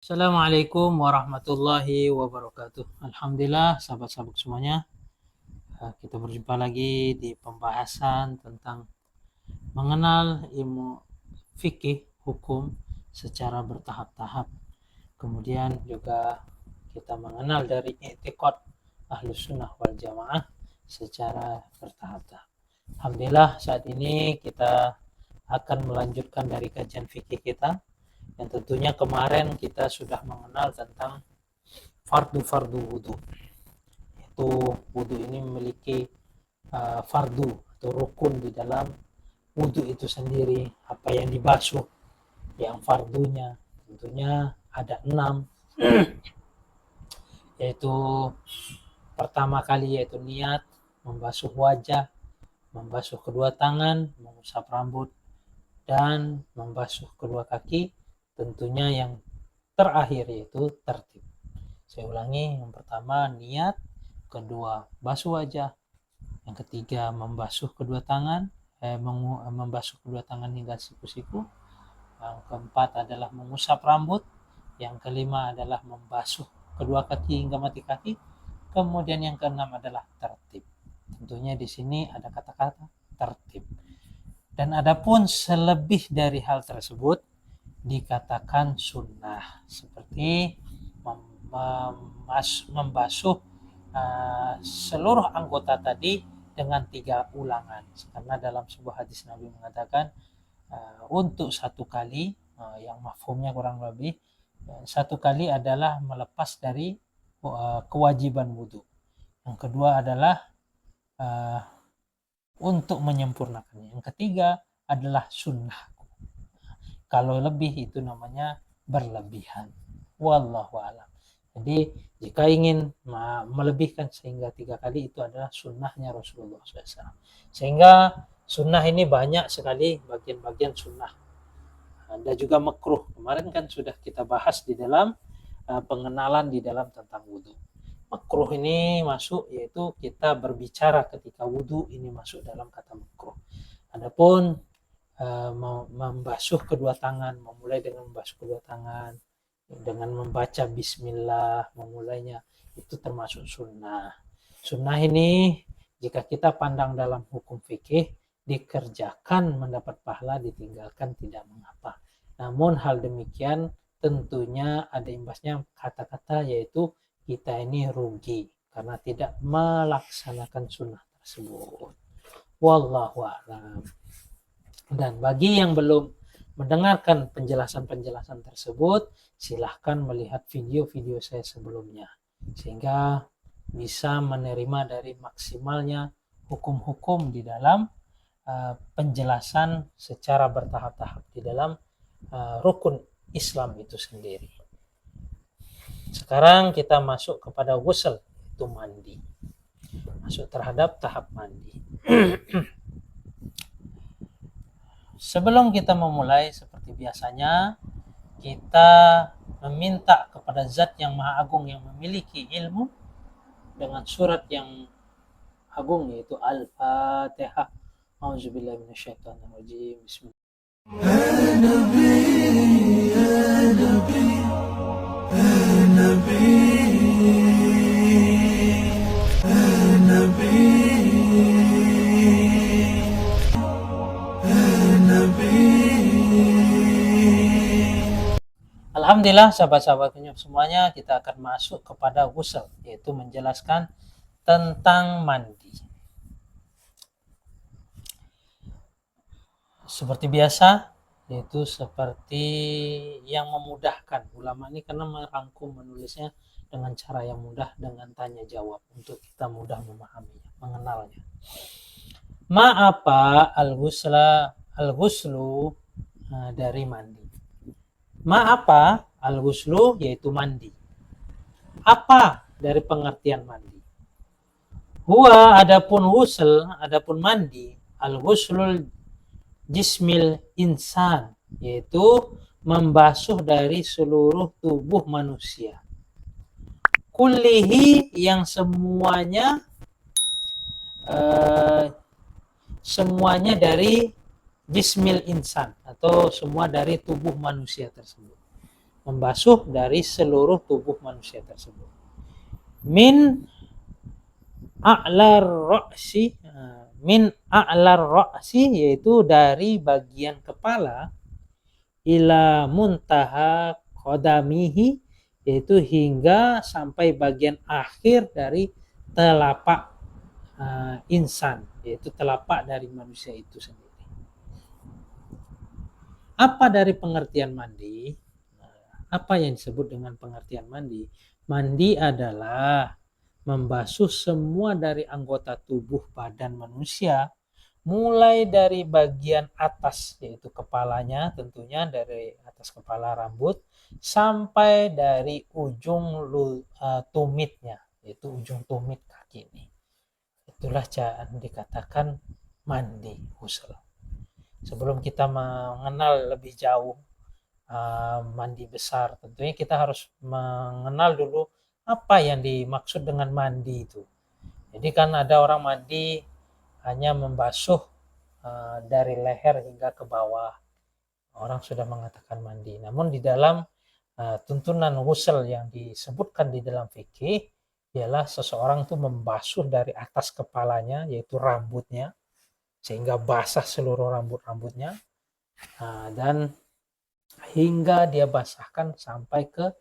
Assalamualaikum warahmatullahi wabarakatuh. Alhamdulillah, sahabat-sahabat semuanya. Kita berjumpa lagi di pembahasan tentang mengenal ilmu fikih hukum secara bertahap-tahap. Kemudian juga kita mengenal dari i'tiqad Ahlus Sunnah wal Jamaah secara bertahap-tahap. Alhamdulillah, saat ini kita akan melanjutkan dari kajian fikih kita, yang tentunya kemarin kita sudah mengenal tentang fardu-fardu wudhu. Itu wudhu ini memiliki fardu atau rukun di dalam wudhu itu sendiri. Apa yang dibasuh, yang fardunya tentunya ada 6, yaitu pertama kali yaitu niat, membasuh wajah, membasuh kedua tangan, mengusap rambut, dan membasuh kedua kaki. Tentunya yang terakhir yaitu tertib. Saya ulangi, yang pertama niat, kedua basuh wajah, yang ketiga membasuh kedua tangan, membasuh kedua tangan hingga siku-siku, yang keempat adalah mengusap rambut, yang kelima adalah membasuh kedua kaki hingga mati kaki, kemudian yang keenam adalah tertib. Tentunya di sini ada kata-kata tertib. Dan adapun selebih dari hal tersebut dikatakan sunnah, seperti membasuh seluruh anggota tadi dengan 3 ulangan, karena dalam sebuah hadis Nabi mengatakan untuk satu kali, yang mafhumnya kurang lebih satu kali adalah melepas dari kewajiban wudhu, yang kedua adalah untuk menyempurnakannya, yang ketiga adalah sunnah. Kalau lebih itu namanya berlebihan. Wallahu a'lam. Jadi jika ingin melebihkan sehingga 3 kali, itu adalah sunnahnya Rasulullah SAW. Sehingga sunnah ini banyak sekali bagian-bagian sunnah. Ada juga makruh. Kemarin kan sudah kita bahas di dalam pengenalan di dalam tentang wudhu. Makruh ini masuk, yaitu kita berbicara ketika wudhu ini masuk dalam kata makruh. Adapun membasuh kedua tangan, memulai dengan membasuh kedua tangan dengan membaca bismillah, memulainya, itu termasuk sunnah. Sunnah ini jika kita pandang dalam hukum fikih, dikerjakan mendapat pahala, ditinggalkan tidak mengapa. Namun hal demikian tentunya ada imbasnya, kata-kata yaitu kita ini rugi karena tidak melaksanakan sunnah tersebut. Wallahu a'lam. Dan bagi yang belum mendengarkan penjelasan-penjelasan tersebut, silahkan melihat video-video saya sebelumnya, sehingga bisa menerima dari maksimalnya hukum-hukum di dalam penjelasan secara bertahap-tahap di dalam rukun Islam itu sendiri. Sekarang kita masuk kepada ghusl, itu mandi. Masuk terhadap tahap mandi. Sebelum kita memulai, seperti biasanya, kita meminta kepada Zat yang Maha Agung yang memiliki ilmu dengan surat yang agung, yaitu Al-Fatihah. A'udzubillahi minasyaitonirrajim. Bismillah. Ya Nabi, ya Nabi, ya Nabi, ya Nabi. Alhamdulillah, sahabat-sahabatnya semuanya, kita akan masuk kepada ghusl, yaitu menjelaskan tentang mandi. Seperti biasa, yaitu seperti yang memudahkan ulama ini, karena merangkum menulisnya dengan cara yang mudah, dengan tanya jawab untuk kita mudah memahaminya, mengenalnya. Apa al-ghuslu dari mandi. Apa al-ghuslu, yaitu mandi. Apa dari pengertian mandi? Huwa, adapun ghusl, adapun mandi, al-ghuslul jismil insan, yaitu membasuh dari seluruh tubuh manusia. Kullihi, yang semuanya dari jismil insan, atau semua dari tubuh manusia tersebut. membasuh dari seluruh tubuh manusia tersebut. Min a'lar ra'si, min a'lar ra'si yaitu dari bagian kepala, ila muntaha qadamihi yaitu hingga sampai bagian akhir dari telapak insan, yaitu telapak dari manusia itu sendiri. Apa dari pengertian mandi? Apa yang disebut dengan pengertian mandi? Mandi adalah membasuh semua dari anggota tubuh badan manusia, mulai dari bagian atas, yaitu kepalanya, tentunya dari atas kepala rambut, sampai dari ujung tumitnya, yaitu ujung tumit kaki ini. Itulah cara dikatakan mandi, ghusl. Sebelum kita mengenal lebih jauh mandi besar, tentunya kita harus mengenal dulu apa yang dimaksud dengan mandi itu. Jadi kan ada orang mandi hanya membasuh dari leher hingga ke bawah, orang sudah mengatakan mandi. Namun di dalam tuntunan ghusl yang disebutkan di dalam fikih ialah seseorang itu membasuh dari atas kepalanya, yaitu rambutnya, sehingga basah seluruh rambut-rambutnya, dan hingga dia basahkan sampai ke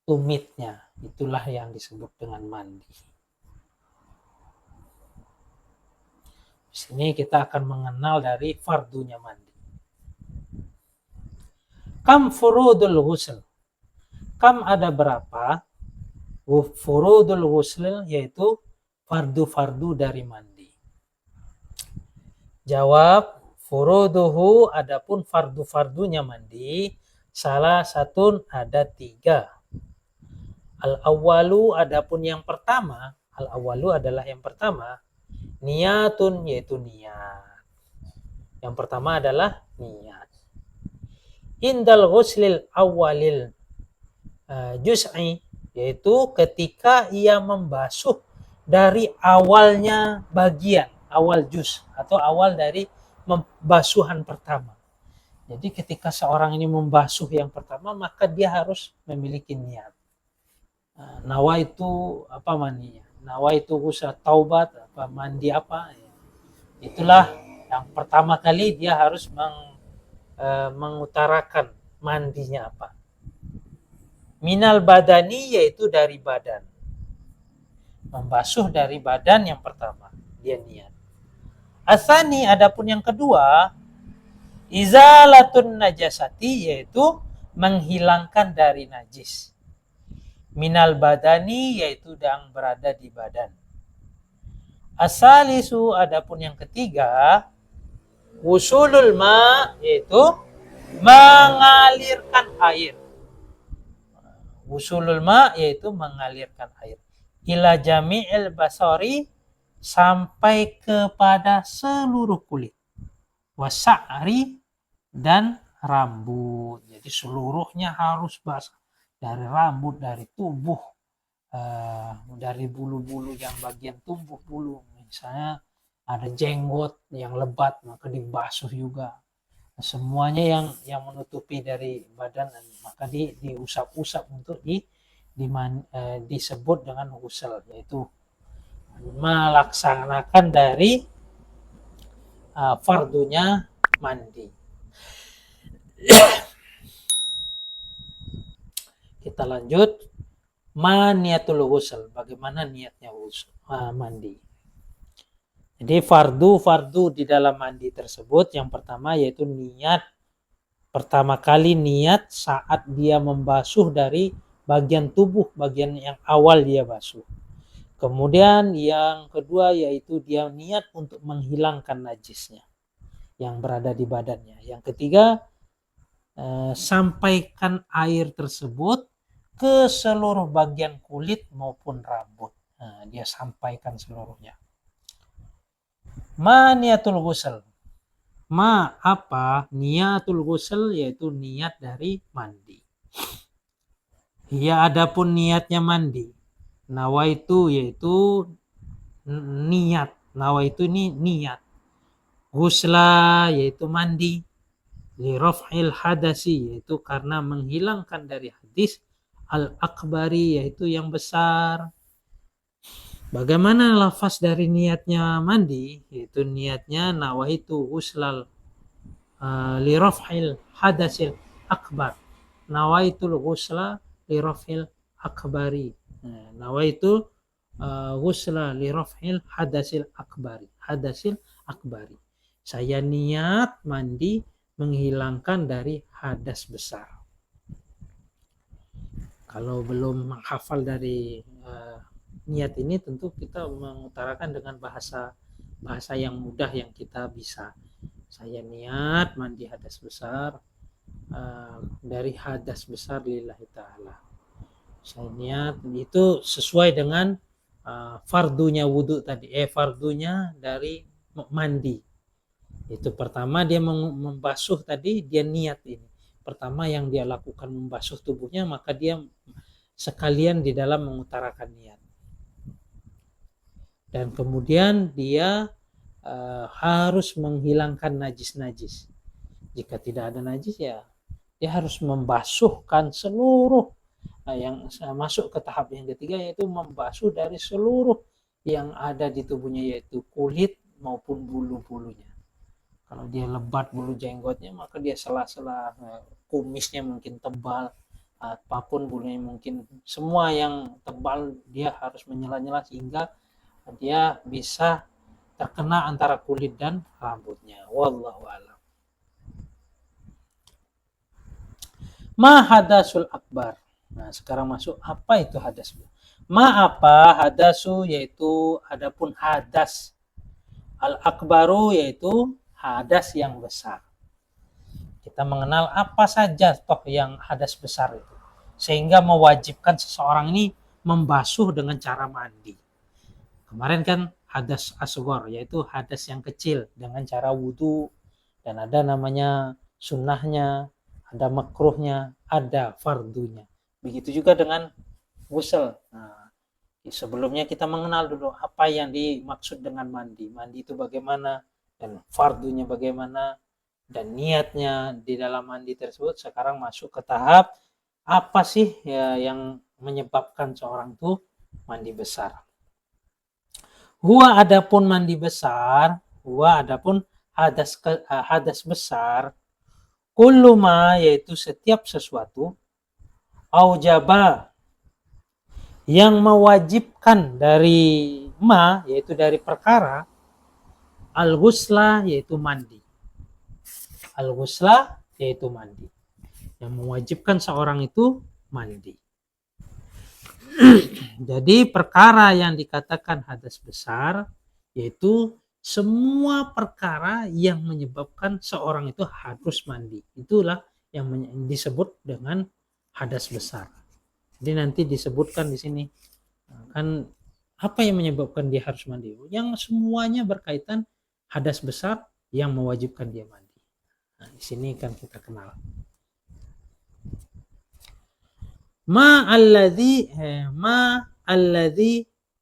tumitnya. Itulah yang disebut dengan mandi. Di sini kita akan mengenal dari fardunya mandi. Kam furudul ghusl. Kam ada berapa? Furudul ghusl yaitu fardu-fardu dari mandi. Jawab, furuduhu adapun fardu-fardunya mandi, salah satu ada 3. Al-awwalu adapun yang pertama, al-awwalu adalah yang pertama, niyatun yaitu niat. Yang pertama adalah niat. Indal ghuslil awwalil juz'i yaitu ketika ia membasuh dari awalnya bagian, awal juz atau awal dari pembasuhan pertama. Jadi ketika seorang ini membasuh yang pertama, maka dia harus memiliki niat. Nawa itu apa mandinya? Nawa itu ghusl taubat, apa mandi apa? Itulah yang pertama kali dia harus mengutarakan mandinya apa. Minal badani yaitu dari badan. Membasuh dari badan yang pertama, dia niat. Asani adapun yang kedua, izalatun najasati yaitu menghilangkan dari najis. Minal badani yaitu yang berada di badan. Asalisu adapun yang ketiga, wusulul ma yaitu mengalirkan air. Wusulul ma yaitu mengalirkan air. Ila jami'il basari sampai kepada seluruh kulit. Wasa'ri dan rambut. Jadi seluruhnya harus basah. Dari rambut, dari tubuh, dari bulu-bulu yang bagian tubuh bulu. Misalnya ada jenggot yang lebat, maka dibasuh juga. Semuanya yang menutupi dari badan, maka diusap-usap untuk disebut dengan ghusl, yaitu melaksanakan dari fardunya mandi. Kita lanjut, niatul ghusl, bagaimana niatnya mandi. Jadi fardu di dalam mandi tersebut yang pertama yaitu niat. Pertama kali niat saat dia membasuh dari bagian tubuh, bagian yang awal dia basuh. Kemudian yang kedua yaitu dia niat untuk menghilangkan najisnya yang berada di badannya. Yang ketiga, sampaikan air tersebut ke seluruh bagian kulit maupun rambut. Dia sampaikan seluruhnya. Ma niatul ghusl. Ma apa? Niatul ghusl yaitu niat dari mandi. Ya adapun niatnya mandi. Nawa itu yaitu niat. Nawa itu ini niat. Ghusla yaitu mandi. Li raf'il hadasi yaitu karena menghilangkan dari hadas. hadis al-akbari, yaitu yang besar. Bagaimana lafaz dari niatnya mandi? Yaitu niatnya nawaitu uslal li raf'il hadasil akbar. Nawaitul ghusla li raf'il akbari. Nawaitu ghusla li raf'il hadasil akbari. Hadasil akbari. Saya niat mandi menghilangkan dari hadas besar. Kalau belum menghafal dari niat ini, tentu kita mengutarakan dengan bahasa yang mudah yang kita bisa. Saya niat mandi hadas besar dari hadas besar lillahi ta'ala. Saya niat, itu sesuai dengan fardunya wudhu tadi, fardunya dari mandi. Itu pertama dia membasuh tadi, dia niat ini. Pertama yang dia lakukan membasuh tubuhnya, maka dia sekalian di dalam mengutarakan niat. Dan kemudian dia harus menghilangkan najis-najis. Jika tidak ada najis, ya dia harus membasuhkan seluruh yang masuk ke tahap yang ketiga, yaitu membasuh dari seluruh yang ada di tubuhnya, yaitu kulit maupun bulu-bulunya. Kalau dia lebat bulu jenggotnya, maka dia sela-sela kumisnya mungkin tebal, apapun bulunya mungkin, semua yang tebal dia harus menyela-nyela sehingga dia bisa terkena antara kulit dan rambutnya. Wallahu a'lam. Ma hadasul akbar. Nah, sekarang masuk apa itu hadas. Ma apa hadasu, yaitu adapun hadas. Al akbaru, yaitu hadas yang besar. Kita mengenal apa saja toh yang hadas besar itu, sehingga mewajibkan seseorang ini membasuh dengan cara mandi. Kemarin kan hadas asghar, yaitu hadas yang kecil dengan cara wudhu, dan ada namanya sunnahnya, ada makruhnya, ada fardunya. Begitu juga dengan ghusl. Nah, sebelumnya kita mengenal dulu apa yang dimaksud dengan mandi. Mandi itu bagaimana, dan fardunya bagaimana, dan niatnya di dalam mandi tersebut. Sekarang masuk ke tahap apa sih ya yang menyebabkan seorang itu mandi besar. Huwa adapun mandi besar, huwa adapun hadas besar, kullu ma, yaitu setiap sesuatu, aujaba, yang mewajibkan dari ma, yaitu dari perkara, al-ghusla, yaitu mandi. Al-ghusla, yaitu mandi. Yang mewajibkan seorang itu mandi. Jadi perkara yang dikatakan hadas besar, yaitu semua perkara yang menyebabkan seorang itu harus mandi. Itulah yang disebut dengan hadas besar. Jadi nanti disebutkan di sini kan apa yang menyebabkan dia harus mandi. Yang semuanya berkaitan hadas besar yang mewajibkan dia mandi. Nah, di sini kan kita kenal. Ma alladhi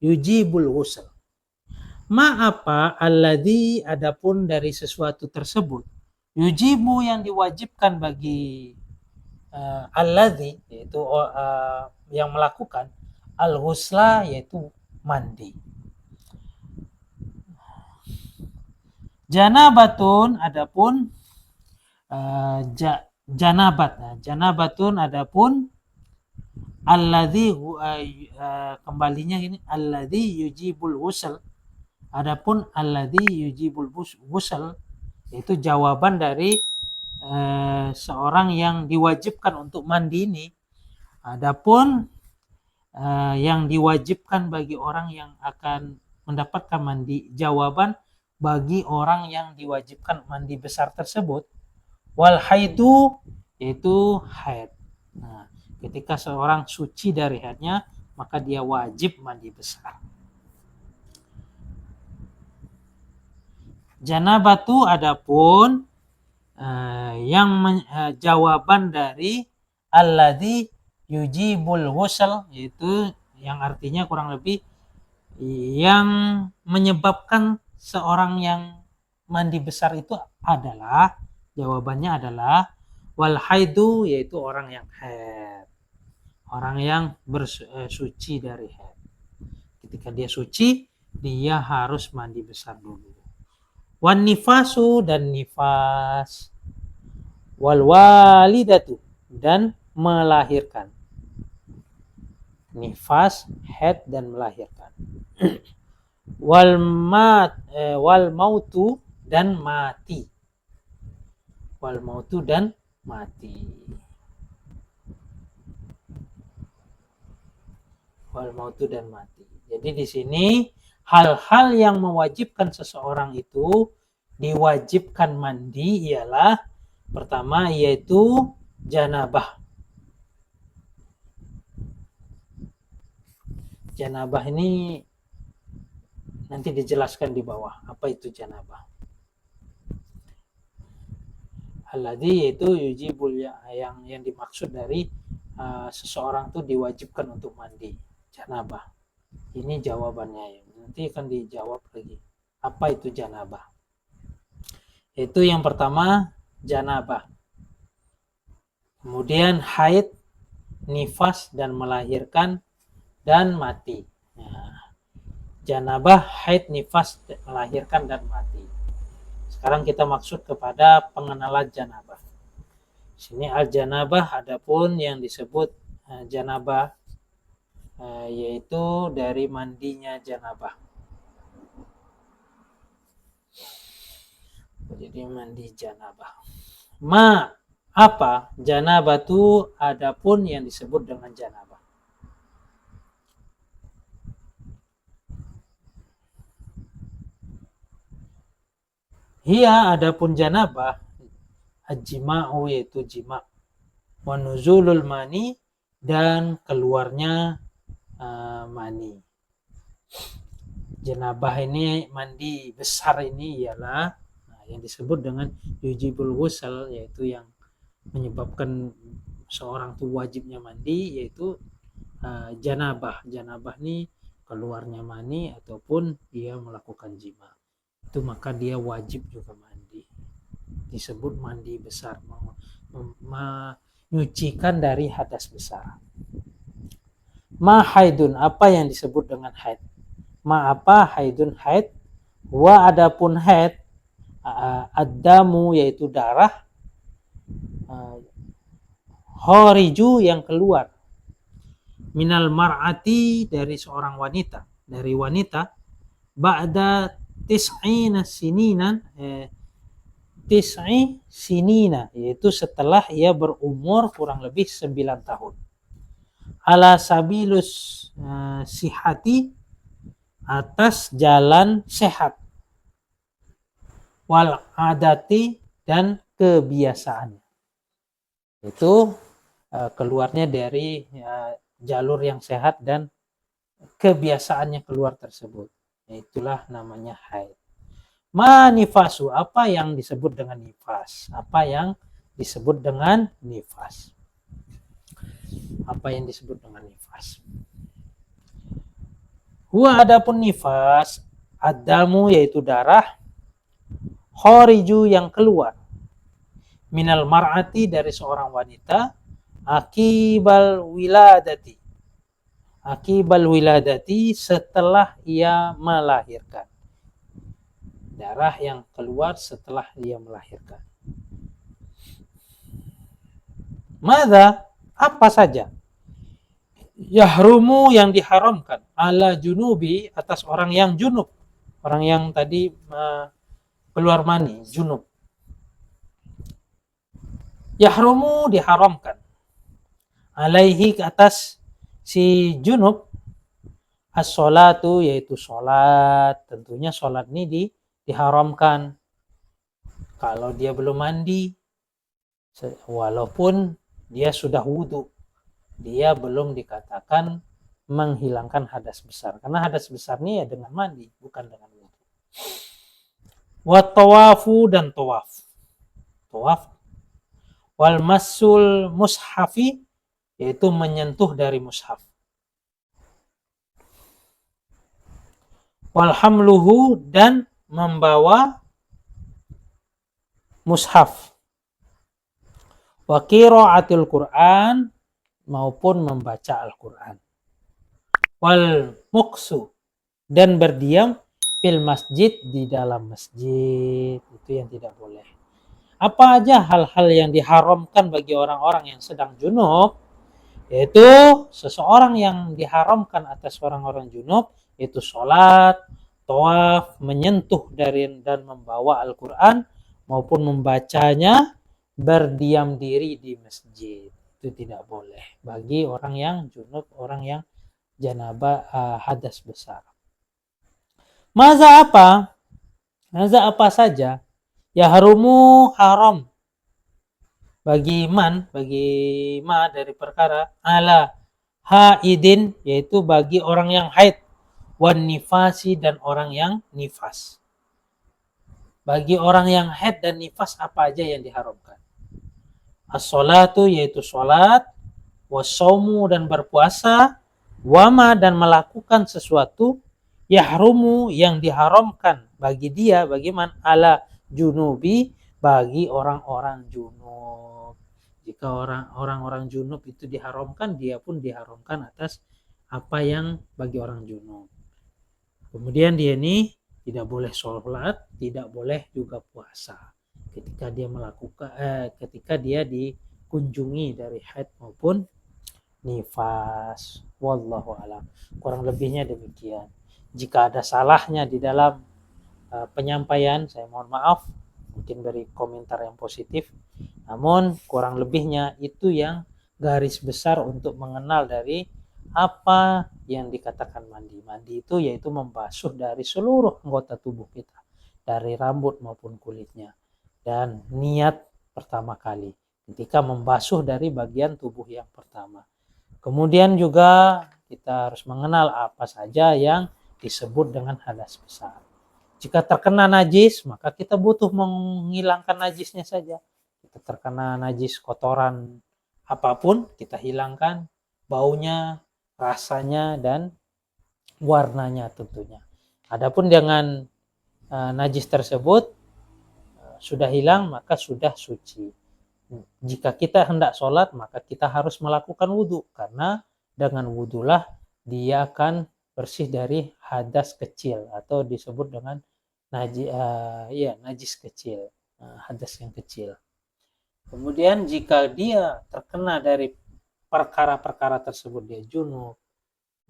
yujibul ghusl. Ma apa alladhi, adapun dari sesuatu tersebut, yujibu, yang diwajibkan bagi alladhi, yaitu yang melakukan, al-ghusla, yaitu mandi. Janabatun, adapun janabat. Nah, janabatun adapun alladzi, kembalinya ini alladzi yujibul ghusl. Adapun alladzi yujibul ghusl, itu jawaban dari seorang yang diwajibkan untuk mandi ini. Adapun yang diwajibkan bagi orang yang akan mendapatkan mandi, jawaban bagi orang yang diwajibkan mandi besar tersebut, wal haidu, yaitu haid. Nah, ketika seorang suci dari haidnya, maka dia wajib mandi besar. Janabatu adapun yang jawaban dari alladzi yujibul ghusl, yaitu yang artinya kurang lebih yang menyebabkan seorang yang mandi besar itu adalah, jawabannya adalah wal haidu, yaitu orang yang haid. orang yang bersuci dari haid. Ketika dia suci, dia harus mandi besar dulu. Wan nifasu, dan nifas. Wal walidatu, dan melahirkan. Nifas, haid, dan melahirkan. Wal mautu, dan mati. Wal mautu, dan mati. Wal mautu, dan mati. Jadi di sini hal-hal yang mewajibkan seseorang itu diwajibkan mandi ialah pertama yaitu janabah. Janabah ini nanti dijelaskan di bawah apa itu janabah. Alladzi yaitu yujibul, yang dimaksud dari seseorang itu diwajibkan untuk mandi. Janabah. Ini jawabannya. Nanti akan dijawab lagi. Apa itu janabah? Itu yang pertama janabah. Kemudian haid, nifas, dan melahirkan, dan mati. Nah, janabah, haid, nifas, melahirkan, dan mati. Sekarang kita maksud kepada pengenalan janabah. Sini al-janabah, adapun yang disebut janabah yaitu dari mandinya janabah. Jadi mandi janabah. Apa janabah itu adapun yang disebut dengan janabah. Hiya, adapun janabah, ajma'u, yaitu jima', wa nuzulul mani, dan keluarnya mani. Janabah ini, mandi besar ini ialah yang disebut dengan yujibul ghusl, yaitu yang menyebabkan seorang itu wajibnya mandi, yaitu janabah. Janabah ini keluarnya mani ataupun dia melakukan jima. Itu maka dia wajib juga mandi. Disebut mandi besar, menyucikan dari hadas besar. Ma haidun, apa yang disebut dengan haid? Ma apa haidun haid? Wa adapun haid, ad-damu, yaitu darah, khariju, yang keluar, minal mar'ati, dari seorang wanita, dari wanita, ba'da tis'i sinina, yaitu setelah ia berumur kurang lebih 9 tahun. Ala sabilus sihati, atas jalan sehat. Wal adati, dan kebiasaannya. Itu keluarnya dari jalur yang sehat dan kebiasaannya keluar tersebut. Itulah namanya haid. Ma nifasu, apa yang disebut dengan nifas? Apa yang disebut dengan nifas? Apa yang disebut dengan nifas? Huwa, adapun nifas, ad-damu, yaitu darah, khariju, yang keluar, minal mar'ati, dari seorang wanita, akibal wiladati, setelah ia melahirkan. Darah yang keluar setelah ia melahirkan. Mada, apa saja? Yahrumu, yang diharamkan, ala junubi, atas orang yang junub, orang yang tadi keluar mani, junub. Yahrumu, diharamkan, alaihi, ke atas si junub, as-sholatu, yaitu sholat. Tentunya sholat ini diharamkan kalau dia belum mandi, walaupun dia sudah wudhu, dia belum dikatakan menghilangkan hadas besar, karena hadas besar ini ya dengan mandi, bukan dengan wudhu. Wa tawafu, dan tawaf. Wal masul mushafi, yaitu menyentuh dari mushaf. Wal hamluhu, dan membawa mushaf. Wa qiraatul Qur'an, maupun membaca Al-Quran. Wal muksu, dan berdiam fil masjid, di dalam masjid, itu yang tidak boleh. Apa aja hal-hal yang diharamkan bagi orang-orang yang sedang junub, yaitu seseorang yang diharamkan atas orang-orang junub, yaitu sholat, tawaf, menyentuh dari dan membawa Al-Quran maupun membacanya, berdiam diri di masjid. Itu tidak boleh bagi orang yang junub, orang yang janabah, hadas besar. Maza apa saja ya harumu, haram bagi ma dari perkara, ala haidin, yaitu bagi orang yang haid, wan nifasi, dan orang yang nifas. Bagi orang yang haid dan nifas apa aja yang diharamkan? As-sholatu, yaitu sholat, wasaumu, dan berpuasa, wama, dan melakukan sesuatu, yahrumu, yang diharamkan bagi dia, bagaimana, ala junubi, bagi orang-orang junub. Jika orang-orang junub itu diharamkan, dia pun diharamkan atas apa yang bagi orang junub. Kemudian dia ini tidak boleh sholat, tidak boleh juga puasa ketika dia melakukan ketika dia dikunjungi dari haid maupun nifas. Wallahu alam. Kurang lebihnya demikian. Jika ada salahnya di dalam penyampaian, saya mohon maaf, mungkin beri komentar yang positif. Namun kurang lebihnya itu yang garis besar untuk mengenal dari apa yang dikatakan mandi. Mandi itu yaitu membasuh dari seluruh anggota tubuh kita, dari rambut maupun kulitnya. Dan niat pertama kali ketika membasuh dari bagian tubuh yang pertama. Kemudian juga kita harus mengenal apa saja yang disebut dengan hadas besar. Jika terkena najis, maka kita butuh menghilangkan najisnya saja. Kita terkena najis, kotoran apapun, kita hilangkan baunya, rasanya, dan warnanya tentunya. Adapun dengan najis tersebut sudah hilang, maka sudah suci. Jika kita hendak sholat, maka kita harus melakukan wudhu, karena dengan wudhulah dia akan bersih dari hadas kecil, atau disebut dengan najis kecil, hadas yang kecil. Kemudian jika dia terkena dari perkara-perkara tersebut, dia junub,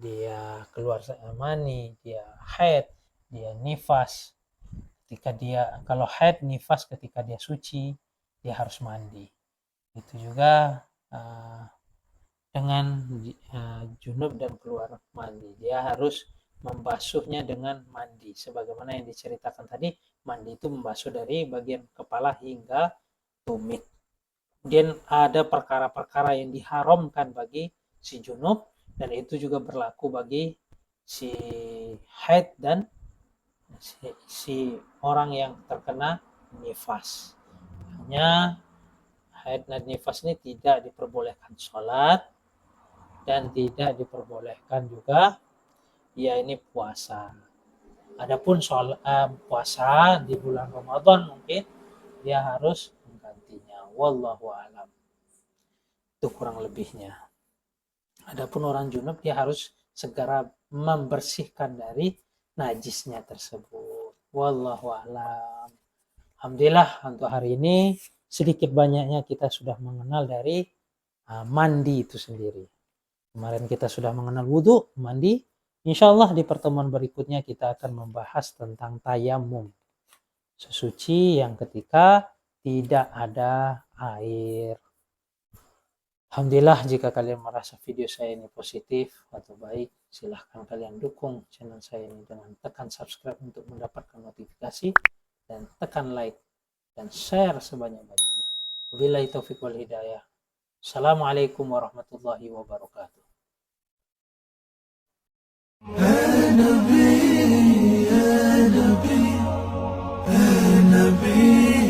dia keluar mani, dia haid, dia nifas. Ketika dia, kalau haid nifas ketika dia suci, dia harus mandi. Itu juga dengan junub dan keluar mandi, dia harus membasuhnya dengan mandi. Sebagaimana yang diceritakan tadi, mandi itu membasuh dari bagian kepala hingga tumit. Kemudian ada perkara-perkara yang diharamkan bagi si junub, dan itu juga berlaku bagi si haid dan si orang yang terkena nifas. Hanya haid dan nifas ini tidak diperbolehkan sholat, dan tidak diperbolehkan juga ini puasa. Adapun puasa di bulan Ramadan mungkin dia harus menggantinya. Wallahu alam. Itu kurang lebihnya. Adapun orang junub, dia harus segera membersihkan dari najisnya tersebut. Wallahu alam. Alhamdulillah untuk hari ini sedikit banyaknya kita sudah mengenal dari mandi itu sendiri. Kemarin kita sudah mengenal wudhu, mandi. Insyaallah di pertemuan berikutnya kita akan membahas tentang tayamum, sesuci yang ketika tidak ada air. Alhamdulillah, jika kalian merasa video saya ini positif atau baik, silahkan kalian dukung channel saya ini dengan tekan subscribe untuk mendapatkan notifikasi, dan tekan like dan share sebanyak-banyaknya. Wabillahi taufiq wal hidayah. Assalamualaikum warahmatullahi wabarakatuh. Ya Nabi, Ya Nabi, Ya Nabi.